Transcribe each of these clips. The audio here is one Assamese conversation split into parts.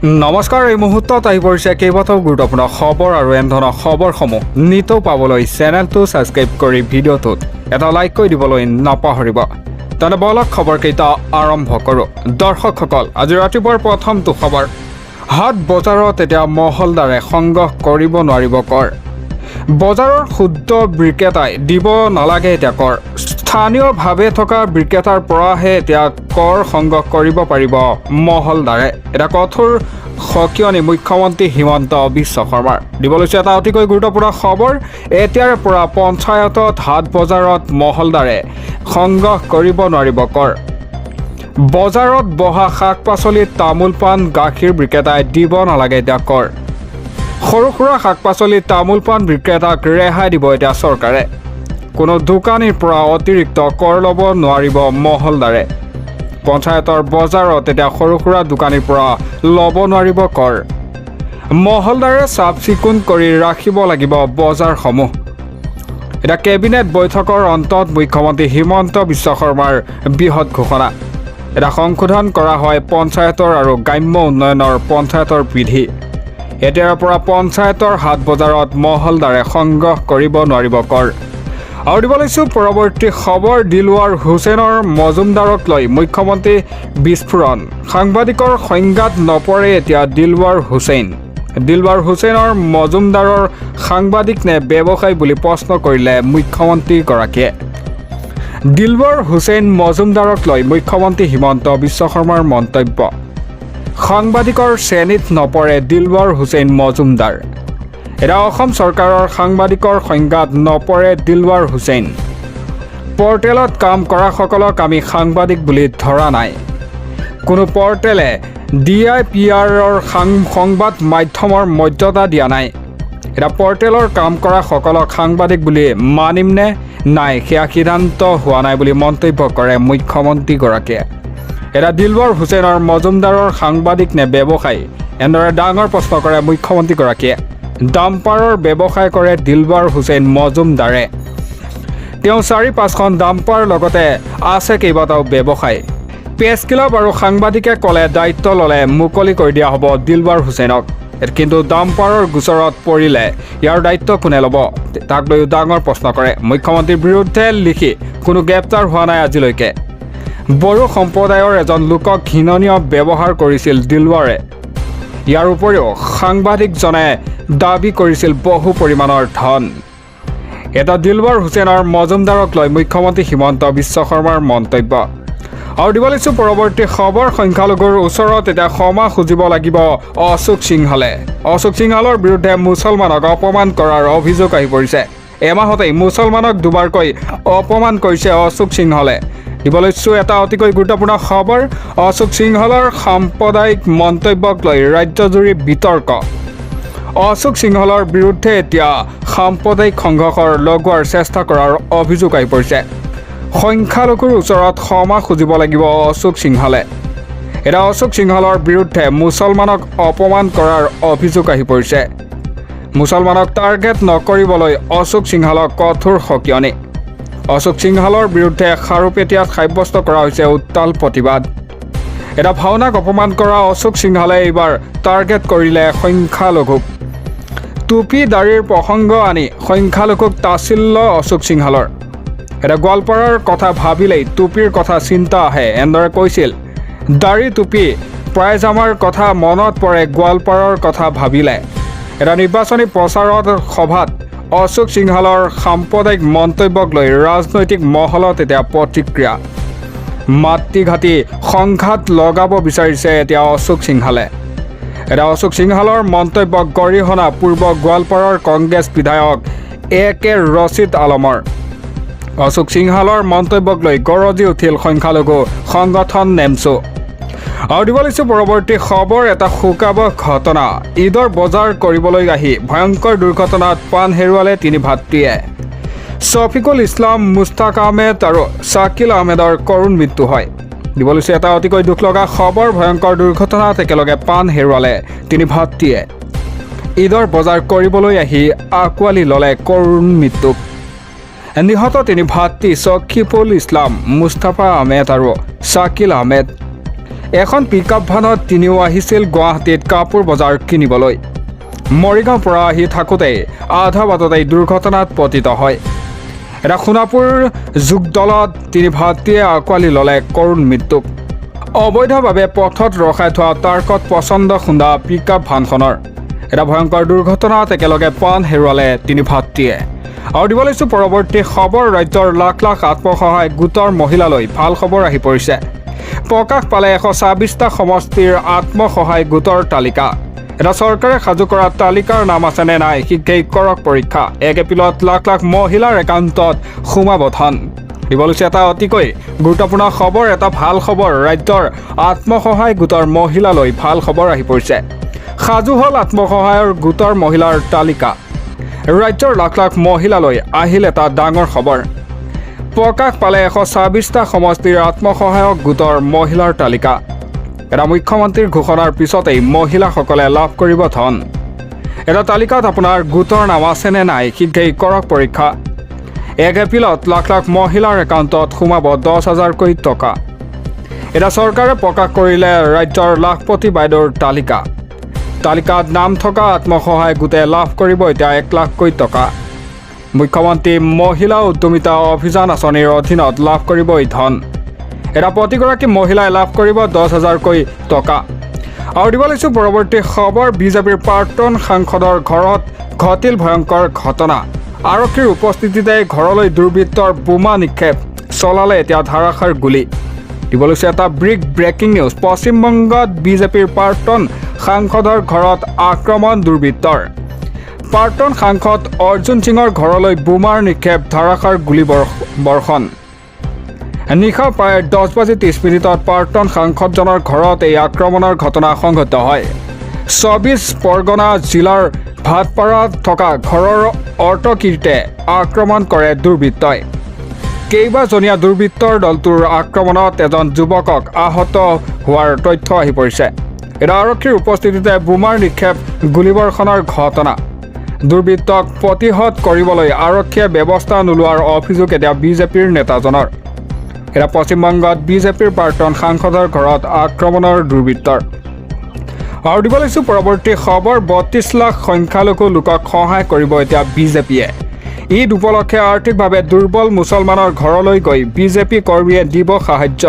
নমস্কাৰ। এই মুহূৰ্তত আহি পৰিছে কেইবাটাও গুৰুত্বপূৰ্ণ খবৰ আৰু এনে ধৰণৰ খবৰসমূহ নিতৌ পাবলৈ চেনেলটো ছাবস্ক্ৰাইব কৰি ভিডিঅ'টোত এটা লাইক কৰি দিবলৈ নাপাহৰিব। তেনে বলক খবৰকেইটা আৰম্ভ কৰোঁ। দৰ্শকসকল, আজি ৰাতিপুৱাৰ প্ৰথমটো খবৰ। হাট বজাৰত এতিয়া মহলদাৰে সংগ্ৰহ কৰিব নোৱাৰিব কৰ। বজাৰৰ শুদ্ধ বিক্ৰেতাই দিব নালাগে এতিয়া কৰ। স্থানীয়ভাৱে থকা বিক্ৰেতাৰ পৰাহে এতিয়া কৰ সংগ্ৰহ কৰিব পাৰিব মহলদাৰে। এটা কঠোৰ সকিয়নি মুখ্যমন্ত্ৰী হিমন্ত বিশ্ব শৰ্মাৰ দিব লৈছে এটা অতিকৈ গুৰুত্বপূৰ্ণ খবৰ। এতিয়াৰে পৰা পঞ্চায়তত হাট বজাৰত মহলদাৰে সংগ্ৰহ কৰিব নোৱাৰিব কৰ। বজাৰত বহা শাক পাচলি, তামোল পাণ, গাখীৰ বিক্ৰেতাই দিব নালাগে এতিয়া কৰ। সৰু সুৰা শাক পাচলি, তামোল পাণ বিক্ৰেতাক ৰেহাই দিব এতিয়া চৰকাৰে। কোনো দোকানীৰ পৰা অতিৰিক্ত কৰ ল'ব নোৱাৰিব মহলদাৰে। পঞ্চায়তৰ বজাৰত এতিয়া সৰু সুৰা দোকানীৰ পৰা ল'ব নোৱাৰিব কৰ। মহলদাৰে চাফ চিকুণ কৰি ৰাখিব লাগিব বজাৰসমূহ। এতিয়া কেবিনেট বৈঠকৰ অন্তত মুখ্যমন্ত্ৰী হিমন্ত বিশ্ব শৰ্মাৰ বৃহৎ ঘোষণা। এটা সংশোধন কৰা হয় পঞ্চায়তৰ আৰু গ্ৰাম্য উন্নয়নৰ পঞ্চায়তৰ বিধি। এতিয়াৰ পৰা পঞ্চায়তৰ হাট বজাৰত মহলদাৰে সংগ্ৰহ কৰিব নোৱাৰিব কৰ। আৰু দিব লৈছোঁ পৰৱৰ্তী খবৰ। দিলৱাৰ হুছেইনৰ মজুমদাৰক লৈ মুখ্যমন্ত্ৰী বিস্ফোৰণ। সাংবাদিকৰ সংজ্ঞাত নপৰে এতিয়া দিলৱাৰ হুছেইন। দিলৱাৰ হুছেইনৰ মজুমদাৰৰ সাংবাদিক নে ব্যৱসায়ী বুলি প্ৰশ্ন কৰিলে মুখ্যমন্ত্ৰীগৰাকীয়ে। দিলৱাৰ হুছেইন মজুমদাৰক লৈ মুখ্যমন্ত্ৰী হিমন্ত বিশ্ব শৰ্মাৰ মন্তব্য। সাংবাদিকৰ শ্ৰেণীত নপৰে দিলৱাৰ হুছেইন মজুমদাৰ। এতিয়া অসম চৰকাৰৰ সাংবাদিকৰ সংজ্ঞাত নপৰে দিলৱাৰ হুছেইন। পৰ্টেলত কাম কৰাসকলক আমি সাংবাদিক বুলি ধৰা নাই। কোনো পৰ্টেলে DIPRৰ সংবাদ মাধ্যমৰ মৰ্যাদা দিয়া নাই। এতিয়া পৰ্টেলৰ কাম কৰাসকলক সাংবাদিক বুলি মানিম নে নাই সেয়া সিদ্ধান্ত হোৱা নাই বুলি মন্তব্য কৰে মুখ্যমন্ত্ৰীগৰাকীয়ে। এতিয়া দিলৱাৰ হুছেইনৰ মজুমদাৰৰ সাংবাদিক নে ব্যৱসায়ী, এনেদৰে ডাঙৰ প্ৰশ্ন কৰে মুখ্যমন্ত্ৰীগৰাকীয়ে। ডাম্পাৰৰ ব্যৱসায় কৰে দিলৱাৰ হুছেইন মজুমদাৰে। তেওঁ ৪-৫খন ডাম্পাৰ লগতে আছে কেইবাটাও ব্যৱসায়। প্ৰেছ ক্লাব আৰু সাংবাদিকে ক'লে দায়িত্ব ল'লে মুকলি কৰি দিয়া হ'ব দিলৱাৰ হুছেইনক। কিন্তু ডাম্পাৰৰ গোচৰত পৰিলে ইয়াৰ দায়িত্ব কোনে ল'ব, তাক লৈও ডাঙৰ প্ৰশ্ন কৰে। মুখ্যমন্ত্ৰীৰ বিৰুদ্ধে লিখি কোনো গ্ৰেপ্তাৰ হোৱা নাই আজিলৈকে। বড়ো সম্প্ৰদায়ৰ এজন লোকক ঘৃণনীয় ব্যৱহাৰ কৰিছিল দিলৱাৰে। ইয়াৰ উপৰিও সাংবাদিকজনে দাবী কৰিছিল বহু পৰিমাণৰ ধন। এটা দিলৱাৰ হুছেইনৰ মজুমদাৰক লৈ মুখ্যমন্ত্ৰী হিমন্ত বিশ্ব শৰ্মাৰ মন্তব্য। আৰু দিব লৈছোঁ পৰৱৰ্তী খবৰ। সংখ্যালঘুৰ ওচৰত এতিয়া ক্ষমা খুজিব লাগিব অশোক সিংহলে। অশোক সিংহলৰ বিৰুদ্ধে মুছলমানক অপমান কৰাৰ অভিযোগ আহি পৰিছে। এমাহতেই মুছলমানক দুবাৰকৈ অপমান কৰিছে অশোক সিংহলে। দিব লৈছোঁ এটা অতিকৈ গুৰুত্বপূৰ্ণ খবৰ। অশোক সিংহলৰ সাম্প্ৰদায়িক মন্তব্যক লৈ ৰাজ্যজুৰি বিতৰ্ক। অশোক সিংহলৰ বিৰুদ্ধে এতিয়া সাম্প্ৰদায়িক সংঘৰ্ষৰ লগোৱাৰ চেষ্টা কৰাৰ অভিযোগ আহি পৰিছে। সংখ্যালঘুৰ ওচৰত ক্ষমা খুজিব লাগিব অশোক সিংহলে। এতিয়া অশোক সিংহলৰ বিৰুদ্ধে মুছলমানক অপমান কৰাৰ অভিযোগ আহি পৰিছে। মুছলমানক টাৰ্গেট নকৰিবলৈ অশোক সিংহলক কঠোৰ সকিয়নি। অশোক সিংহলৰ বিৰুদ্ধে খাৰুপেটীয়াত সাব্যস্ত কৰা হৈছে উত্তাল প্ৰতিবাদ। এটা ভাওনাক অপমান কৰা অশোক সিংহলে এইবাৰ টাৰ্গেট কৰিলে সংখ্যালঘুক। টুপি দাড়িৰ প্ৰসংগ আনি সংখ্যালঘুক তাচিল্য অশোক সিংহলৰ। এটা গোৱালপাৰাৰ কথা ভাবিলেই টুপিৰ কথা চিন্তা আহে, এনেদৰে কৈছিল। দাড়ি টুপি পায়জামাৰ কথা মনত পৰে গোৱালপাৰাৰ কথা ভাবিলে। এটা নিৰ্বাচনী প্ৰচাৰত সভাত অশোক সিংহলৰ সাম্প্ৰদায়িক মন্তব্যক লৈ ৰাজনৈতিক মহলত এতিয়া প্ৰতিক্ৰিয়া। মাতৃঘাটি সংঘাত লগাব বিচাৰিছে এতিয়া অশোক সিংহলে। এতিয়া অশোক সিংহলৰ মন্তব্যক গৰিহণা পূৰ্ব গোৱালপাৰাৰ কংগ্ৰেছ বিধায়ক AK ৰছিদ আলমৰ। অশোক সিংহলৰ মন্তব্যক লৈ গৰজি উঠিল সংখ্যালঘু সংগঠন নেমচো। আৰু দিব লৈছোঁ পৰৱৰ্তী খবৰ। এটা শোকাবহ ঘটনা। ঈদৰ বজাৰ কৰিবলৈ আহি ভয়ংকৰ দুৰ্ঘটনাত প্ৰাণ হেৰুৱালে 3 ভাতৃয়ে। শফিকুল ইছলাম, মুস্তাক আহমেদ আৰু শ্বাকিল আহমেদৰ কৰুণ মৃত্যু হয়। দিব লৈছোঁ এটা অতিকৈ দুখ লগা খবৰ। ভয়ংকৰ দুৰ্ঘটনাত একেলগে প্ৰাণ হেৰুৱালে 3 ভাতৃয়ে। ঈদৰ বজাৰ কৰিবলৈ আহি আঁকোৱালি ল'লে কৰুণ মৃত্যুক। নিহত 3 ভাতৃ শফিকুল ইছলাম, মুস্তাফা আহমেদ আৰু শ্বাকিল আহমেদ। এখন পিকআপ ভানত তিনিও আহিছিল গুৱাহাটীত কাপোৰ বজাৰ কিনিবলৈ। মৰিগাঁৱৰ পৰা আহি থাকোঁতে আধা বাটতে দুৰ্ঘটনাত পতিত হয়। এটা সোণাপুৰ যোগদলত তিনি ভাতৃয়ে আঁকোৱালি ল'লে কৰুণ মৃত্যুক। অবৈধভাৱে পথত ৰখাই থোৱা টাৰ্কত পচন্দ খুন্দা পিকআপ ভানখনৰ এটা ভয়ংকৰ দুৰ্ঘটনাত একেলগে প্ৰাণ হেৰুৱালে তিনি ভাতৃয়ে। আৰু দিব লৈছোঁ পৰৱৰ্তী খবৰ। ৰাজ্যৰ লাখ লাখ আত্মসহায়ক গোটৰ মহিলালৈ ভাল খবৰ আহি পৰিছে। প্ৰকাশ পালে 126টা সমষ্টিৰ আত্মসহায়ক গোটৰ তালিকা। এটা চৰকাৰে সাজু কৰা তালিকাৰ নাম আছেনে নাই শীঘ্ৰেই কৰক পৰীক্ষা। 1 এপ্ৰিলত লাখ লাখ মহিলাৰ একাউণ্টত সোমাব ধন। দিব লৈছে এটা অতিকৈ গুৰুত্বপূৰ্ণ খবৰ, এটা ভাল খবৰ। ৰাজ্যৰ আত্মসহায়ক গোটৰ মহিলালৈ ভাল খবৰ আহি পৰিছে। সাজু হ'ল আত্মসহায়ক গোটৰ মহিলাৰ তালিকা। ৰাজ্যৰ লাখ লাখ মহিলালৈ আহিল এটা ডাঙৰ খবৰ। প্ৰকাশ পালে 126টা সমষ্টিৰ আত্মসহায়ক গোটৰ মহিলাৰ তালিকা। এটা মুখ্যমন্ত্ৰীৰ ঘোষণাৰ পিছতেই মহিলাসকলে লাভ কৰিব ধন। এটা তালিকাত আপোনাৰ গোটৰ নাম আছেনে নাই শীঘ্ৰেই কৰক পৰীক্ষা। 1 এপ্ৰিলত লাখ লাখ মহিলাৰ একাউণ্টত সোমাব 10,000কৈ টকা। এটা চৰকাৰে প্ৰকাশ কৰিলে ৰাজ্যৰ লাখপতি বাইদেউৰ তালিকা। তালিকাত নাম থকা আত্মসহায়ক গোটে লাভ কৰিব এতিয়া 1 লাখকৈ টকা। মুখ্যমন্ত্ৰী মহিলা উদ্যমিতা অভিযান আঁচনিৰ অধীনত লাভ কৰিব এই ধন। এটা প্ৰতিগৰাকী মহিলাই লাভ কৰিব 10,000কৈ টকা। আৰু দিব লৈছোঁ পৰৱৰ্তী খবৰ। বিজেপিৰ প্ৰাক্তন সাংসদৰ ঘৰত ঘটিল ভয়ংকৰ ঘটনা। আৰক্ষীৰ উপস্থিতিতে ঘৰলৈ দুৰ্বৃত্তৰ বোমা নিক্ষেপ, চলালে এতিয়া ধাৰাসাৰ গুলী। দিব লৈছোঁ এটা ব্ৰেকিং নিউজ। পশ্চিমবংগত বিজেপিৰ প্ৰাক্তন সাংসদৰ ঘৰত আক্ৰমণ দুৰ্বৃত্তৰ। প্ৰাক্তন সাংসদ অৰ্জুন সিঙৰ ঘৰলৈ বোমাৰ নিক্ষেপ, ধাৰাসাৰ গুলী বৰ্ষণ। নিশা প্ৰায় 10:30 প্ৰাক্তন সাংসদজনৰ ঘৰত এই আক্ৰমণৰ ঘটনা সংঘটিত হয়। 24 পৰগনা জিলাৰ ভাটপাৰাত থকা ঘৰৰ অৰ্তকীৰ্তে আক্ৰমণ কৰে দুৰ্বৃত্তই। কেইবাজনীয়া দুৰ্বৃত্তৰ দলটোৰ আক্ৰমণত এজন যুৱকক আহত হোৱাৰ তথ্য আহি পৰিছে। এটা আৰক্ষীৰ উপস্থিতিতে বোমাৰ নিক্ষেপ, গুলীবৰ্ষণৰ ঘটনা। দুৰ্বৃত্তক প্ৰতিহত কৰিবলৈ আৰক্ষীয়ে ব্যৱস্থা নোলোৱাৰ অভিযোগ এতিয়া বিজেপিৰ নেতাজনৰ। এতিয়া পশ্চিমবংগত বিজেপিৰ প্ৰাক্তন সাংসদৰ ঘৰত আক্ৰমণৰ দুৰ্বৃত্তৰ। আৰু দিব লৈছোঁ পৰৱৰ্তী খবৰ। 32 লাখ সংখ্যালঘু লোকক সহায় কৰিব এতিয়া বিজেপিয়ে। ঈদ উপলক্ষে আৰ্থিকভাৱে দুৰ্বল মুছলমানৰ ঘৰলৈ গৈ বিজেপি কৰ্মীয়ে দিব সাহায্য।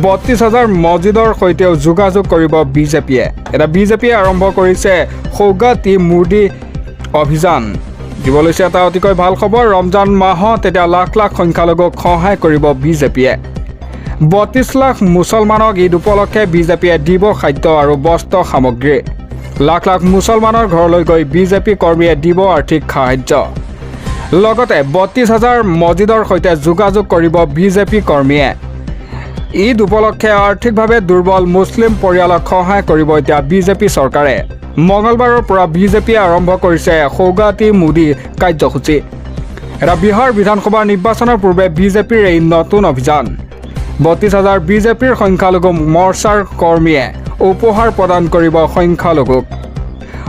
32,000 মছজিদৰ সৈতেও যোগাযোগ কৰিব বিজেপিয়ে। এটা বিজেপিয়ে আৰম্ভ কৰিছে সৌগাতি মুৰ্দি অভিযান। দিব লৈছে এটা অতিকৈ ভাল খবৰ। ৰমজান মাহত এতিয়া লাখ লাখ সংখ্যালঘুক সহায় কৰিব বিজেপিয়ে। 32 লাখ মুছলমানক ঈদ উপলক্ষে বিজেপিয়ে দিব খাদ্য আৰু বস্ত্ৰ সামগ্ৰী। লাখ লাখ মুছলমানৰ ঘৰলৈ গৈ বিজেপি কৰ্মীয়ে দিব আৰ্থিক সাহায্য। লগতে 32,000 মছজিদৰ সৈতে যোগাযোগ কৰিব বিজেপি কৰ্মীয়ে। ঈদ উপলক্ষে আৰ্থিকভাৱে দুৰ্বল মুছলিম পৰিয়ালক সহায় কৰিব এতিয়া বিজেপি চৰকাৰে। মঙলবাৰৰ পৰা বিজেপিয়ে আৰম্ভ কৰিছে সৌগাতি মোদী কাৰ্যসূচী। এটা বিহাৰ বিধানসভা নিৰ্বাচনৰ পূৰ্বে বিজেপিৰ এই নতুন অভিযান। 32,000 বিজেপিৰ সংখ্যালঘু মৰ্চাৰ কৰ্মীয়ে উপহাৰ প্ৰদান কৰিব সংখ্যালঘুক।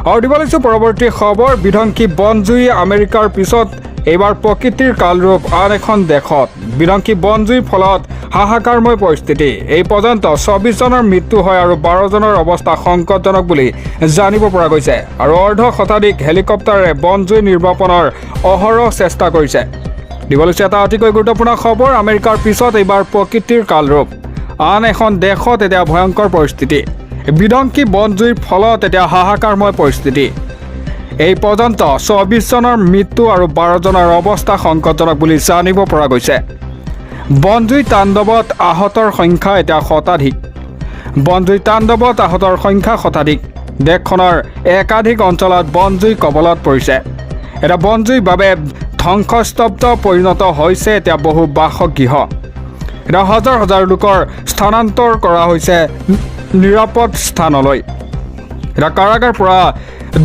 আৰু দিব লৈছোঁ পৰৱৰ্তী খবৰ। বিধ্বংসী বনজুই আমেৰিকাৰ পিছত এইবাৰ প্ৰকৃতিৰ কালৰূপ আন এখন দেশত। বিধ্বংসী বনজুইৰ ফলত হাহাকাৰময় পৰিস্থিতি। এই পৰ্যন্ত 24 জনৰ মৃত্যু হয় আৰু 12 জনৰ অৱস্থা সংকটজনক বুলি জানিব পৰা গৈছে। আৰু অৰ্ধ শতাধিক হেলিকপ্টাৰে বনজুই নিৰ্বাপনৰ অহৰহ চেষ্টা কৰিছে। দিব লৈছে এটা অতিকৈ গুৰুত্বপূৰ্ণ খবৰ। আমেৰিকাৰ পিছত এইবাৰ প্ৰকৃতিৰ কালৰূপ আন এখন দেশত এতিয়া ভয়ংকৰ পৰিস্থিতি। বিধ্বংসী বনজুইৰ ফলত এতিয়া হাহাকাৰময় পৰিস্থিতি। এই পৰ্যন্ত 24 জনৰ মৃত্যু আৰু 12 জনৰ অৱস্থা সংকটজনক বুলি জানিব পৰা গৈছে। বনজুই তাণ্ডৱত আহতৰ সংখ্যা এতিয়া শতাধিক। বনজুই তাণ্ডৱত আহতৰ সংখ্যা শতাধিক। দেশখনৰ একাধিক অঞ্চলত বনজুই কবলত পৰিছে। এটা বনজুইৰ বাবে ধ্বংসস্তব্ধ পৰিণত হৈছে এতিয়া বহু বাসগৃহ। এতিয়া হাজাৰ হাজাৰ লোকৰ স্থানান্তৰ কৰা হৈছে নিৰাপদ স্থানলৈ। এতিয়া কাৰাগাৰ পৰা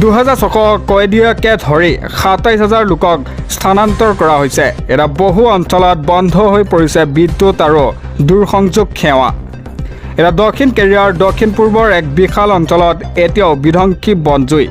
2,600 কয়দীকে ধৰি 27,000 লোকক স্থানান্তৰ কৰা হৈছে। এতিয়া বহু অঞ্চলত বন্ধ হৈ পৰিছে বিদ্যুৎ আৰু দূৰসংযোগ সেৱা। এতিয়া দক্ষিণ কেৰিয়াৰ দক্ষিণ পূৰ্বৰ এক বিশাল অঞ্চলত এতিয়াও বিধ্বংসী বনজুই।